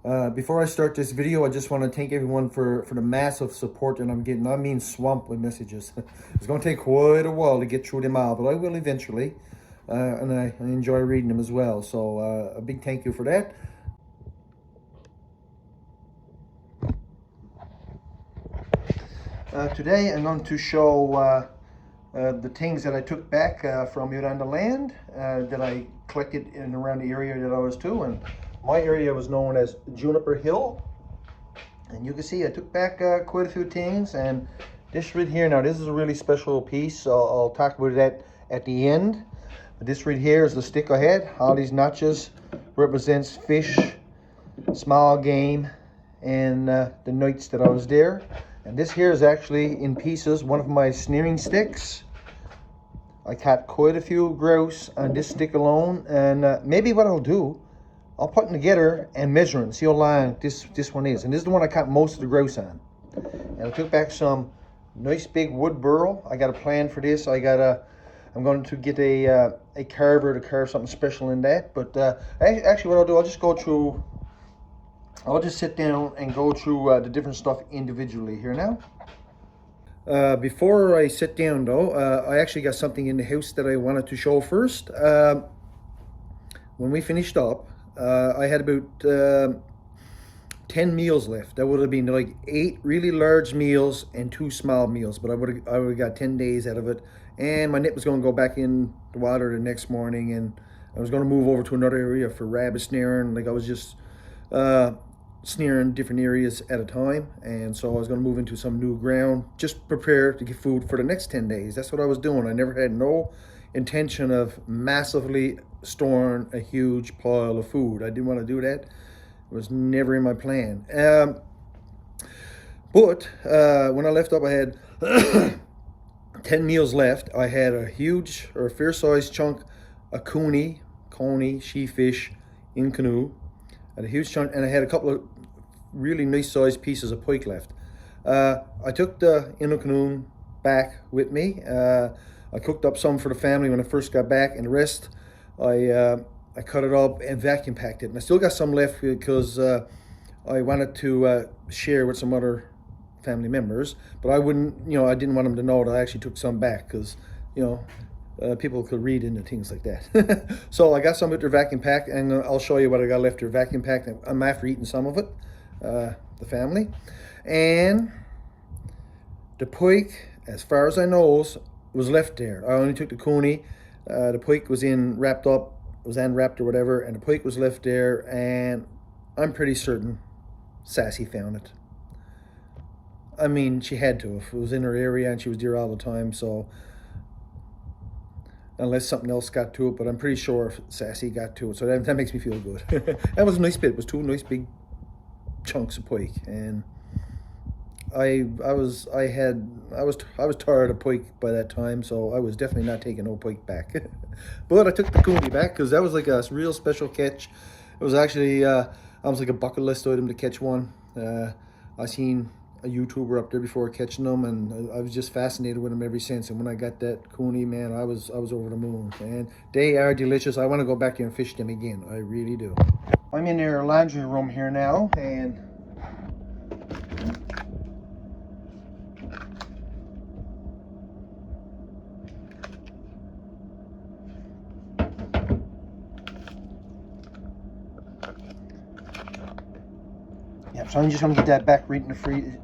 Before I start this video, I just want to thank everyone for the massive support that I'm getting. I mean, swamped with messages. It's going to take quite a while to get through them all, but I will eventually. And I enjoy reading them as well. So a big thank you for that. Today I'm going to show the things that I took back from out on the land that I collected in around the area that I was to. And my area was known as Juniper Hill. And you can see I took back quite a few things. And this right here, now this is a really special piece. So I'll talk about that at the end. But this right here is the stick I had. All these notches represents fish, small game, and the nights that I was there. And this here is actually in pieces one of my snaring sticks. I caught quite a few grouse on this stick alone, and maybe what I'll do, I'll put them together and measure them, see how long this one is. And this is the one I caught most of the grouse on. And I took back some nice big wood burl. I got a plan for this. I'm going to get a carver to carve something special in that. But actually what I'll do, I'll just sit down and go through the different stuff individually here now. Before I sit down though, I actually got something in the house that I wanted to show first. When we finished up, I had about 10 meals left. That would have been like 8 really large meals and 2 small meals, but I would have got 10 days out of it. And my net was going to go back in the water the next morning, and I was going to move over to another area for rabbit snaring. Like I was just snaring different areas at a time, and so I was going to move into some new ground, just prepare to get food for the next 10 days. That's what I was doing. I never had no intention of massively storing a huge pile of food. I didn't want to do that. It was never in my plan. But when I left up, I had 10 meals left. I had a huge or a fair sized chunk of coney, sheefish in canoe. I had a huge chunk, and I had a couple of really nice sized pieces of pike left. I took the canoe back with me. I cooked up some for the family when I first got back, and the rest I cut it up and vacuum packed it. And I still got some left because I wanted to share with some other family members, but I didn't want them to know that I actually took some back, because people could read into things like that. So I got some of it vacuum packed, and I'll show you what I got left there vacuum packed. I'm after eating some of it, the family. And the pike, as far as I know, was left there. I only took the coney. The pike was unwrapped or whatever, and the pike was left there, and I'm pretty certain Sassy found it. I mean, she had to. If it was in her area and she was there all the time, so unless something else got to it, but I'm pretty sure Sassy got to it, so that makes me feel good. That was a nice bit. It was 2 nice big chunks of pike, and I was tired of pike by that time, so I was definitely not taking no pike back. But I took the coney back because that was like a real special catch. It was actually almost like a bucket list item to catch one. I seen a YouTuber up there before catching them, and I was just fascinated with them ever since. And when I got that coney, man, I was over the moon. And they are delicious. I want to go back there and fish them again. I really do. I'm in their laundry room here now, and yeah, so I'm just going to get that back right in the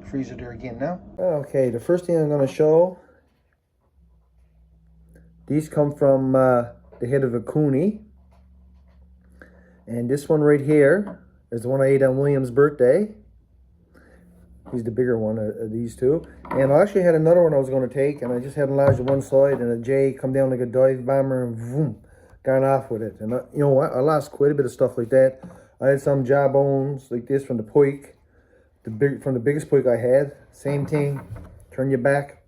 freezer there again now. Okay, the first thing I'm going to show, these come from the head of a coney. And this one right here is the one I ate on William's birthday. He's the bigger one of these two. And I actually had another one I was going to take, and I just had enlarged to one side, and a J come down like a dive bomber and boom, gone off with it. And you know what? I lost quite a bit of stuff like that. I had some jawbones like this from the pike, from the biggest pike I had. Same thing. Turn your back,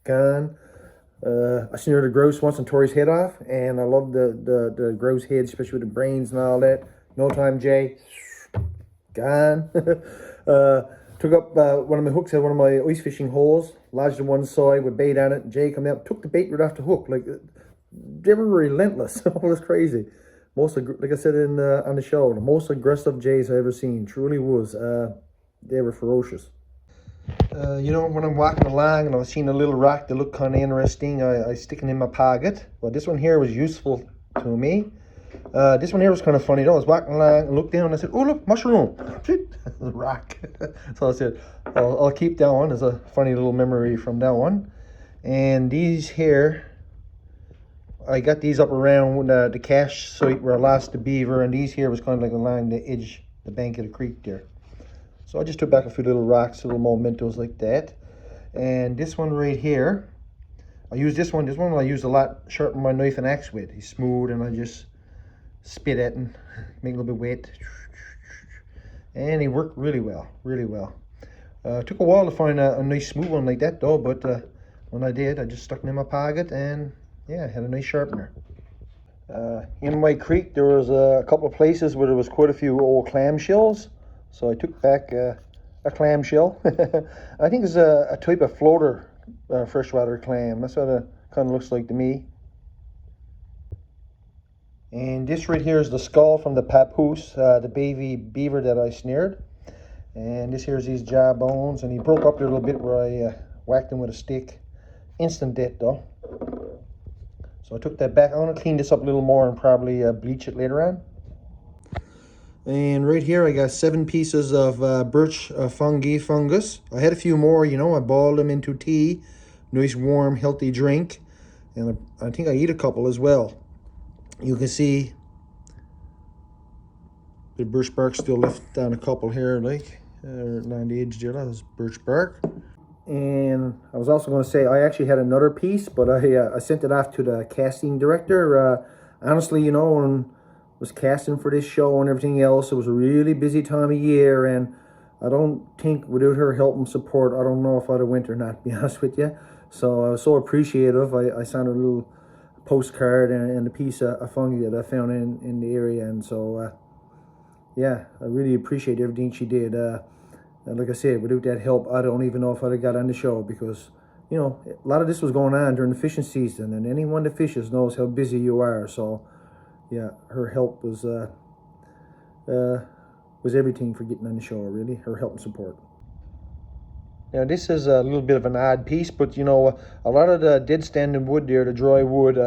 gone. I snared a grouse once and tore his head off, and I love the grouse head, especially with the brains and all that. No time, Jay, gone. Took up one of my hooks, had one of my ice fishing holes, lodged in one side with bait on it, and Jay come out, took the bait right off the hook. Like, they were relentless. It was crazy. like I said in on the show, the most aggressive jays I ever seen. Truly was. They were ferocious. You know, when I'm walking along and I was seeing a little rock that looked kind of interesting, I stick it in my pocket. Well, this one here was useful to me. This one here was kind of funny though. I was walking along and looked down and I said, "Oh look, mushroom!" Rock. So I said, I'll keep that one as a funny little memory from that one. And these here, I got these up around the cache site where I lost the beaver, and these here was kind of like along the edge, the bank of the creek there. So I just took back a few little rocks, little mementos like that. And this one right here, I use this one I use a lot, sharpen my knife and axe with. He's smooth and I just spit at and make a little bit wet. And he worked really well, really well. Took a while to find a nice smooth one like that though, but when I did, I just stuck it in my pocket and yeah, had a nice sharpener. In my creek, there was a couple of places where there was quite a few old clam shells. So I took back a clam shell. I think it's a type of floater freshwater clam. That's what it kind of looks like to me. And this right here is the skull from the papoose, the baby beaver that I snared. And this here is his jaw bones, and he broke up there a little bit where I whacked him with a stick. Instant death though. So I took that back. I want to clean this up a little more and probably bleach it later on. And right here I got 7 pieces of birch fungus. I had a few more, you know, I boiled them into tea. Nice warm healthy drink. And I think I eat a couple as well. You can see the birch bark still left down a couple here, like along the edge there. That was birch bark. And I was also going to say I actually had another piece, but I sent it off to the casting director. Honestly, you know, when was casting for this show and everything else, it was a really busy time of year, and I don't think without her help and support, I don't know if I'd have went or not, to be honest with you. So I was so appreciative. I sent a little postcard and a piece of fungi that I found in the area, and so yeah, I really appreciate everything she did. And like I said, without that help, I don't even know if I'd have got on the show, because you know, a lot of this was going on during the fishing season, and anyone that fishes knows how busy you are. So yeah, her help was everything for getting on the show, really. Her help and support. Now this is a little bit of an odd piece, but you know, a lot of the dead standing wood there, the dry wood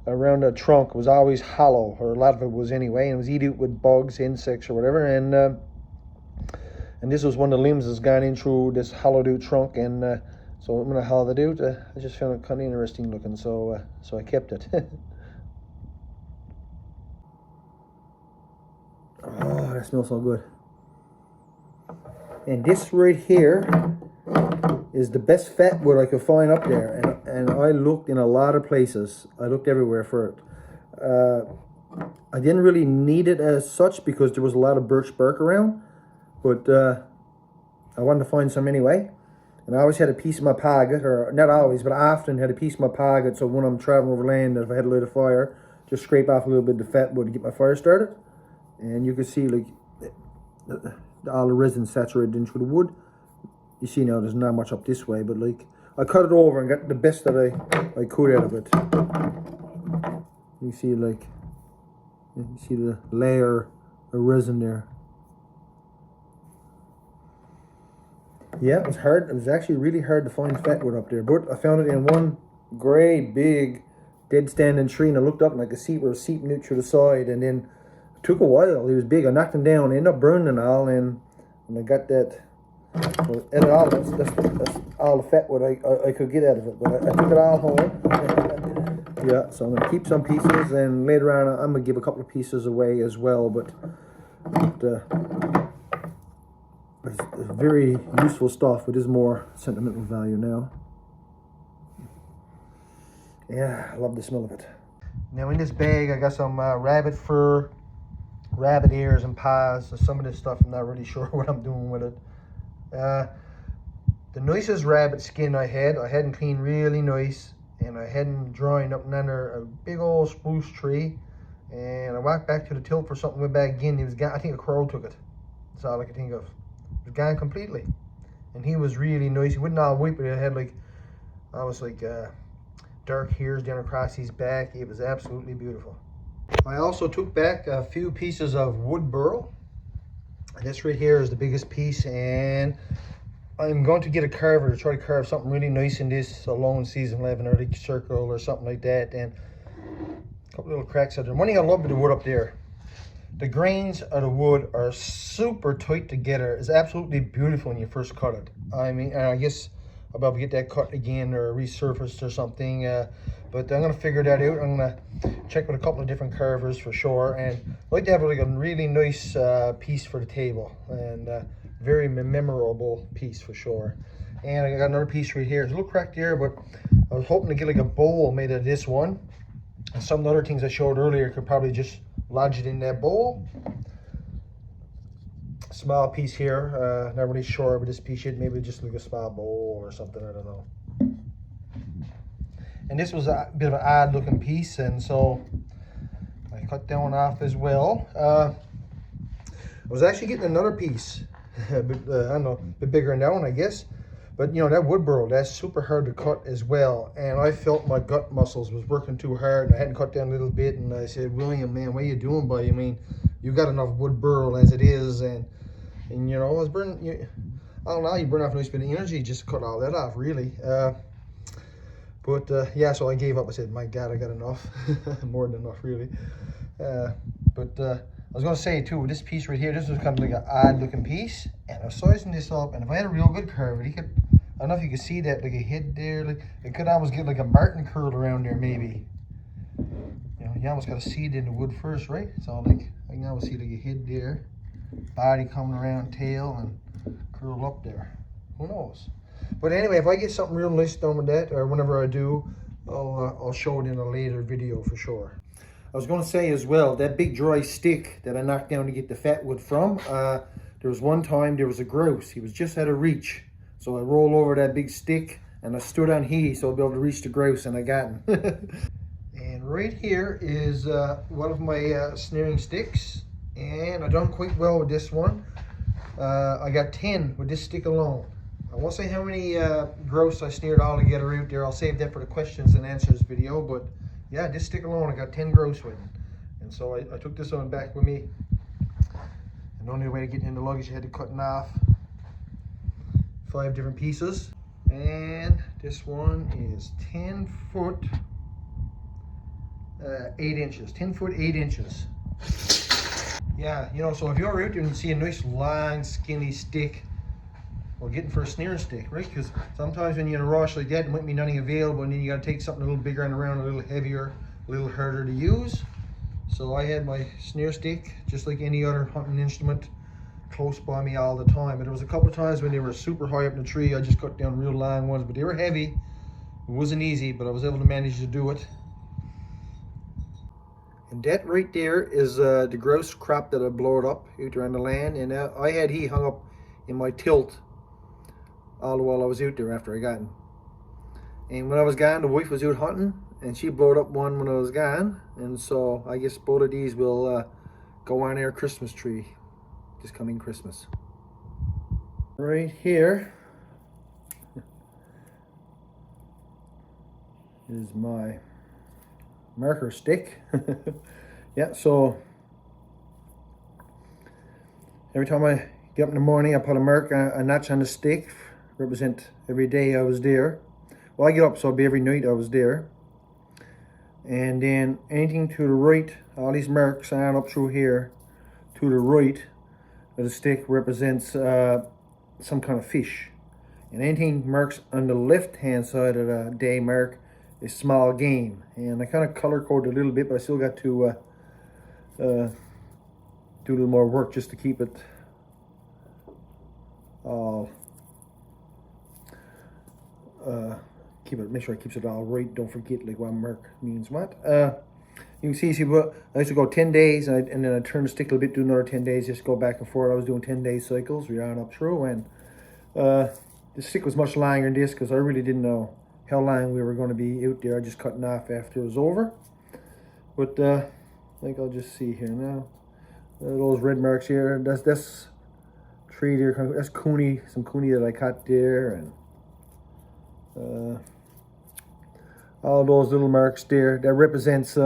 around the trunk was always hollow, or a lot of it was anyway, and it was eaten with bugs, insects, or whatever. And this was one of the limbs that's gone in through this hollowed out trunk, and so when I hollowed it out, I just found it kind of interesting looking, so I kept it. Oh, that smells so good. And this right here is the best fat wood I could find up there, and I looked in a lot of places. I looked everywhere for it. I didn't really need it as such because there was a lot of birch bark around, but I wanted to find some anyway. And I always had a piece of my pocket, or not always, but I often had a piece of my pocket, so when I'm traveling over land, if I had to light a fire, just scrape off a little bit of the fat wood to get my fire started. And you can see like all the resin saturated into the wood. You see now there's not much up this way, but like I cut it over and got the best that I could out of it. You see like, you see the layer of resin there. Yeah, it was hard. It was actually really hard to find fat wood up there, but I found it in one great big dead standing tree, and I looked up and I could see where it was seeping out through the side, and then it took a while. He was big. I knocked him down, ended up burning and all, and I got that. And all that's all the fat wood I could get out of it, but I took it all home. Yeah, so I'm gonna keep some pieces, and later on I'm gonna give a couple of pieces away as well. But it's very useful stuff. It is more sentimental value now. Yeah, I love the smell of it. Now in this bag I got some rabbit fur, rabbit ears and paws. So some of this stuff I'm not really sure what I'm doing with it. The nicest rabbit skin I hadn't cleaned really nice, and I had him drying up under a big old spruce tree, and I walked back to the tilt for something, went back again. He was gone. I think a crow took it. That's all I could think of. It was gone completely, and he was really nice. He wouldn't all white, but it had like almost like dark hairs down across his back. It was absolutely beautiful. I also took back a few pieces of wood burl. This right here is the biggest piece, and I'm going to get a carver to try to carve something really nice in this, a lone season 11 or a circle or something like that, and a couple little cracks out there. One thing I love with the wood up there, the grains of the wood are super tight together. It's absolutely beautiful when you first cut it. I mean, and I guess I'll be able to get that cut again or resurfaced or something, but I'm going to figure that out. I'm going to check with a couple of different carvers for sure, and I'd like to have like a really nice piece for the table, and very memorable piece for sure. And I got another piece right here. It's a little cracked here, but I was hoping to get like a bowl made of this one. And some of the other things I showed earlier could probably just lodge it in that bowl. Small piece here, not really sure, but this piece should maybe just like a small bowl or something, I don't know. And this was a bit of an odd looking piece, and so I cut that one off as well. I was actually getting another piece, but I don't know, a bit bigger than that one, I guess. But you know, that wood burl, that's super hard to cut as well. And I felt my gut muscles was working too hard, and I hadn't cut down a little bit. And I said, William, man, what are you doing, buddy? I mean, you got enough wood burl as it is, and you know, I was burning. I don't know, you burn off a nice bit of energy just to cut all that off, really. Yeah, so I gave up. I said, my God, I got enough, more than enough, really. I was going to say too, this piece right here, this was kind of like an odd looking piece, and I was sizing this up, and if I had a real good carver, he could, I don't know if you could see that, like a head there, like it could almost get like a martin curl around there, maybe. You know, you almost got to seed in the wood first, right? So like, I can almost see like a head there, body coming around, tail, and curl up there. Who knows? But anyway, if I get something real nice done with that, or whenever I do, I'll show it in a later video for sure. I was going to say as well, that big dry stick that I knocked down to get the fat wood from, there was one time there was a grouse. He was just out of reach. So I rolled over that big stick and I stood on he so I'll be able to reach the grouse, and I got him. And right here is one of my snaring sticks, and I done quite well with this one. I got 10 with this stick alone. I won't say how many grouse I snared all together out there. I'll save that for the questions and answers video, but yeah, this stick alone, I got 10 grouse with it. And so I took this one back with me. And the only way to get in the luggage, I had to cut it off 5 different pieces. And this one is 10 foot 8 inches. 10 foot 8 inches. Yeah, you know, so if you're out there and you see a nice long skinny stick, well, getting for a snare stick, right? Because sometimes when you're in a rush like that, there might be nothing available, and then you got to take something a little bigger and around, a little heavier, a little harder to use. So I had my snare stick, just like any other hunting instrument, close by me all the time. And there was a couple of times when they were super high up in the tree, I just cut down real long ones, but they were heavy. It wasn't easy, but I was able to manage to do it. And that right there is the grouse crop that I blowed up out there on the land, and I had he hung up in my tilt all the while I was out there after I got him. And when I was gone, the wife was out hunting, and she blowed up one when I was gone. And so I guess both of these will go on our Christmas tree this coming Christmas. Right here is my marker stick. Yeah, so every time I get up in the morning, I put a notch on the stick, represent every day I was there. Well, I get up, so it'll be every night I was there. And then anything to the right, all these marks on up through here, to the right of the stick represents some kind of fish. And anything marks on the left hand side of the day mark is small game. And I kind of color coded a little bit, but I still got to do a little more work just to keep it all make sure it keeps it all right. Don't forget like what mark means what. You can see, I used to go 10 days, and then I turned the stick a little bit, do another 10 days, just go back and forth. I was doing 10-day cycles, we on up through, and the stick was much longer than this because I really didn't know how long we were going to be out there. I just cutting off after it was over. But I think I'll just see here now. Those red marks here, that's tree there, that's cooney, some cooney that I cut there, and all those little marks there, that represents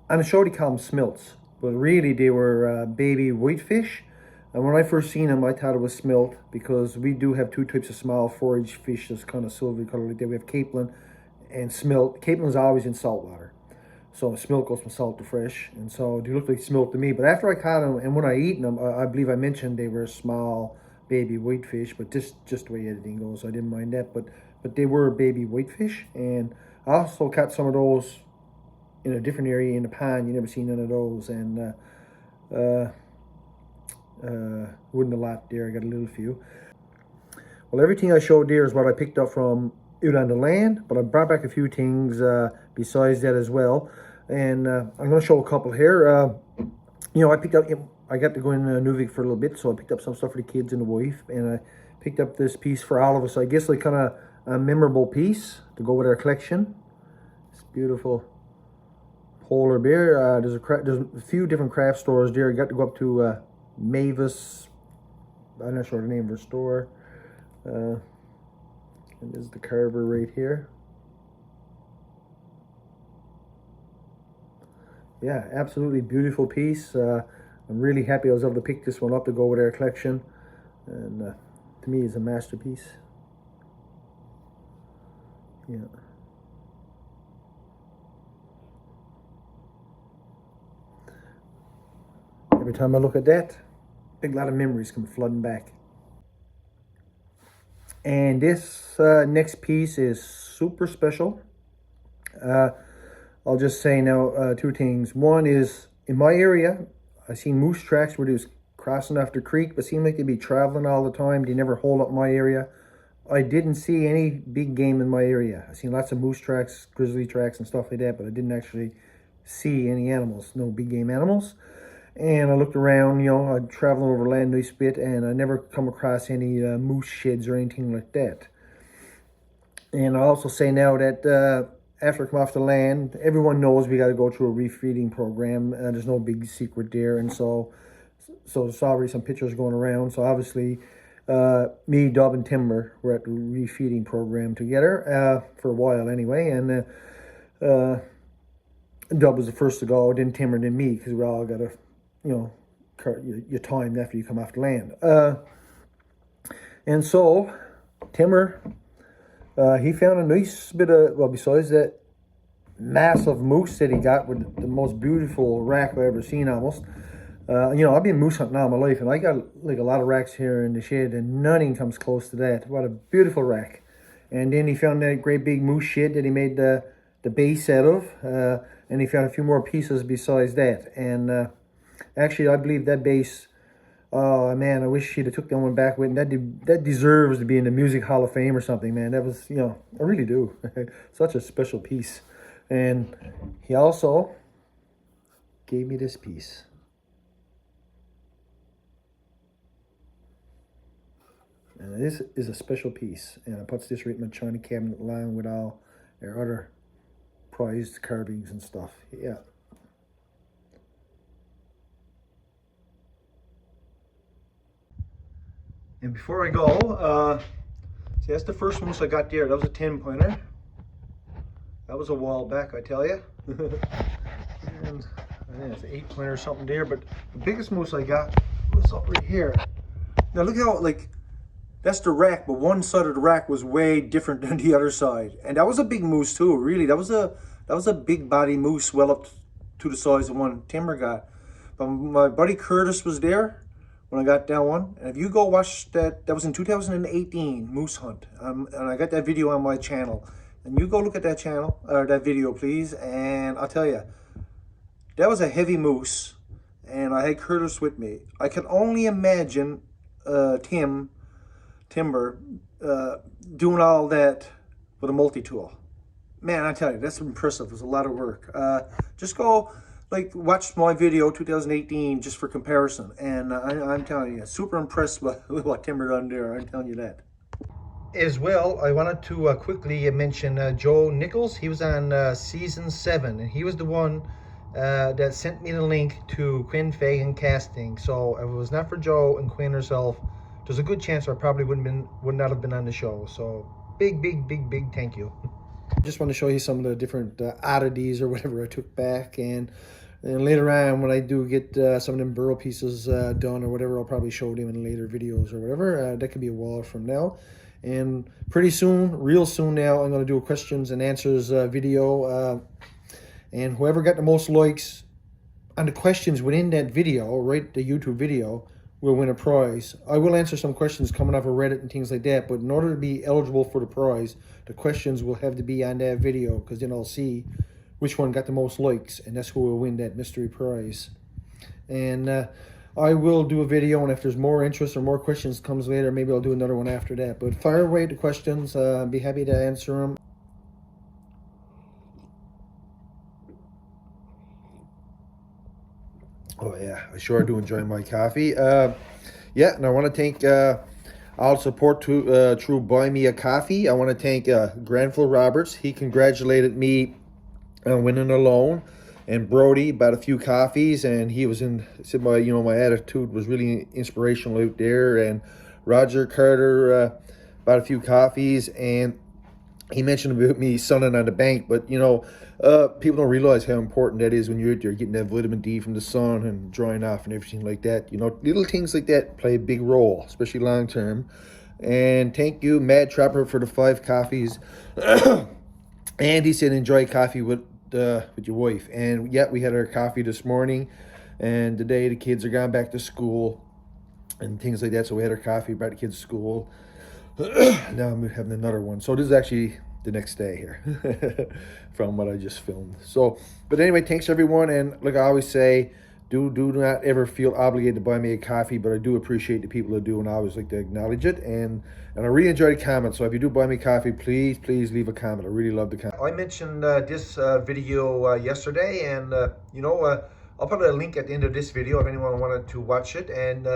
On the show they call them smilts, but really they were baby whitefish. And when I first seen them, I thought it was smelt, because we do have two types of small forage fish that's kind of silvery color like that. We have capelin and smelt. Capelin is always in salt water, so smelt goes from salt to fresh, and so they look like smelt to me. But after I caught them, and when I eaten them, I believe I mentioned they were small baby whitefish, but just the way editing goes, I didn't mind that. But they were baby whitefish, and I also caught some of those in a different area in the pond. You never seen none of those, and wasn't a lot there. I got a little few. Well, everything I showed there is what I picked up from out on the land, but I brought back a few things besides that as well, and I'm going to show a couple here. You know, I got to go in Nuvik for a little bit, so I picked up some stuff for the kids and the wife, and I picked up this piece for all of us. I guess like kind of a memorable piece to go with our collection. It's beautiful polar bear. There's a few different craft stores there. I got to go up to Mavis. I'm not sure the name of her store. And there's the carver right here. Yeah, absolutely beautiful piece. I'm really happy I was able to pick this one up to go with our collection, and to me, it's a masterpiece. Yeah. Every time I look at that, big lot of memories come flooding back. And this next piece is super special. I'll just say now two things. One is, in my area, I seen moose tracks where they was crossing off the creek, but seemed like they'd be traveling all the time. They never hold up my area. I didn't see any big game in my area. I seen lots of moose tracks, grizzly tracks, and stuff like that, but I didn't actually see any animals, no big game animals. And I looked around, you know, I'd traveling over land nice bit, and I never come across any moose sheds or anything like that. And I also say now that after I come off the land, everyone knows we got to go through a refeeding program. There's no big secret there, and so there's already some pictures going around. So obviously, me, Dub, and Timber were at the refeeding program together for a while anyway, and Dub was the first to go, then Timber, then me, because we all got to, you know, your time after you come off the land. And so Timber, he found a nice bit of, well, besides that massive moose that he got with the most beautiful rack I've ever seen almost. You know, I've been moose hunting all my life, and I got like a lot of racks here in the shed, and nothing comes close to that. What a beautiful rack. And then he found that great big moose shed that he made the base out of, and he found a few more pieces besides that. And actually, I believe that base, oh man, I wish he'd have took that one back with, and that deserves to be in the Music Hall of Fame or something, man. That was, you know, I really do. Such a special piece. And he also gave me this piece. And this is a special piece, and I puts this right in my china cabinet along with all our other prized carvings and stuff. Yeah. And before I go, see, that's the first moose I got there. That was a 10-pointer. That was a while back, I tell you. And I think it's an 8-pointer or something there, but the biggest moose I got was up right here. Now look how, like, that's the rack, but one side of the rack was way different than the other side. And that was a big moose too, really. That was a big body moose, well up to the size of one Timber got. But my buddy Curtis was there when I got that one. And if you go watch that was in 2018 moose hunt. And I got that video on my channel. And you go look at that channel, or that video, please. And I'll tell you, that was a heavy moose. And I had Curtis with me. I can only imagine Timber doing all that with a multi-tool. Man, I tell you, that's impressive. It's a lot of work. Just go, like, watch my video 2018 just for comparison. And I'm telling you, super impressed with what Timber done there. I'm telling you that. As well, I wanted to quickly mention Joe Nichols. He was on season 7, and he was the one that sent me the link to Quinn Fagan casting. So if it was not for Joe and Quinn herself, there's a good chance I probably would not have been on the show. So big thank you. Just want to show you some of the different oddities or whatever I took back, and later on when I do get some of them burl pieces done or whatever, I'll probably show them in later videos or whatever. That could be a while from now. And pretty soon, real soon now, I'm going to do a questions and answers video, and whoever got the most likes on the questions within that video, right, the YouTube video, will win a prize. I will answer some questions coming off of Reddit and things like that, but in order to be eligible for the prize, the questions will have to be on that video, because then I'll see which one got the most likes, and that's who will win that mystery prize. And I will do a video, and if there's more interest or more questions comes later, maybe I'll do another one after that. But fire away the questions. I'll be happy to answer them. Oh yeah, I sure do enjoy my coffee. Yeah, and I want to thank all support to True Buy Me a Coffee. I want to thank Granville Roberts. He congratulated me on winning a loan, and Brody bought a few coffees, and he was said my my attitude was really inspirational out there. And Roger Carter bought a few coffees, and he mentioned about me sunning on the bank, but people don't realize how important that is when you're out there getting that vitamin D from the sun and drying off and everything like that. Little things like that play a big role, especially long term. And thank you, Mad Trapper, for the 5 coffees. And he said enjoy coffee with your wife. And yeah, we had our coffee this morning, and today the kids are gone back to school and things like that. So we had our coffee, brought the kids to school. Now I'm having another one. So this is actually the next day here from what I just filmed. So, but anyway, thanks everyone. And like I always say, do not ever feel obligated to buy me a coffee, but I do appreciate the people that do, and I always like to acknowledge it. And I really enjoy the comments. So if you do buy me coffee, please leave a comment. I really love the comment. I mentioned this video yesterday, and I'll put a link at the end of this video if anyone wanted to watch it, and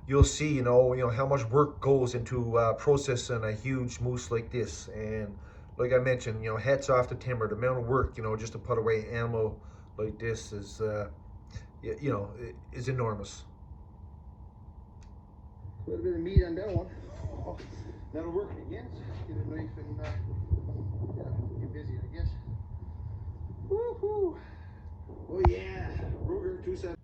you'll see, how much work goes into processing a huge moose like this. And like I mentioned, hats off to timber. The amount of work, just to put away an animal like this is, is enormous. A little bit of meat on that one. Oh, that'll work again. Get a knife and get busy, I guess. Woohoo! Oh yeah, Ruger 273.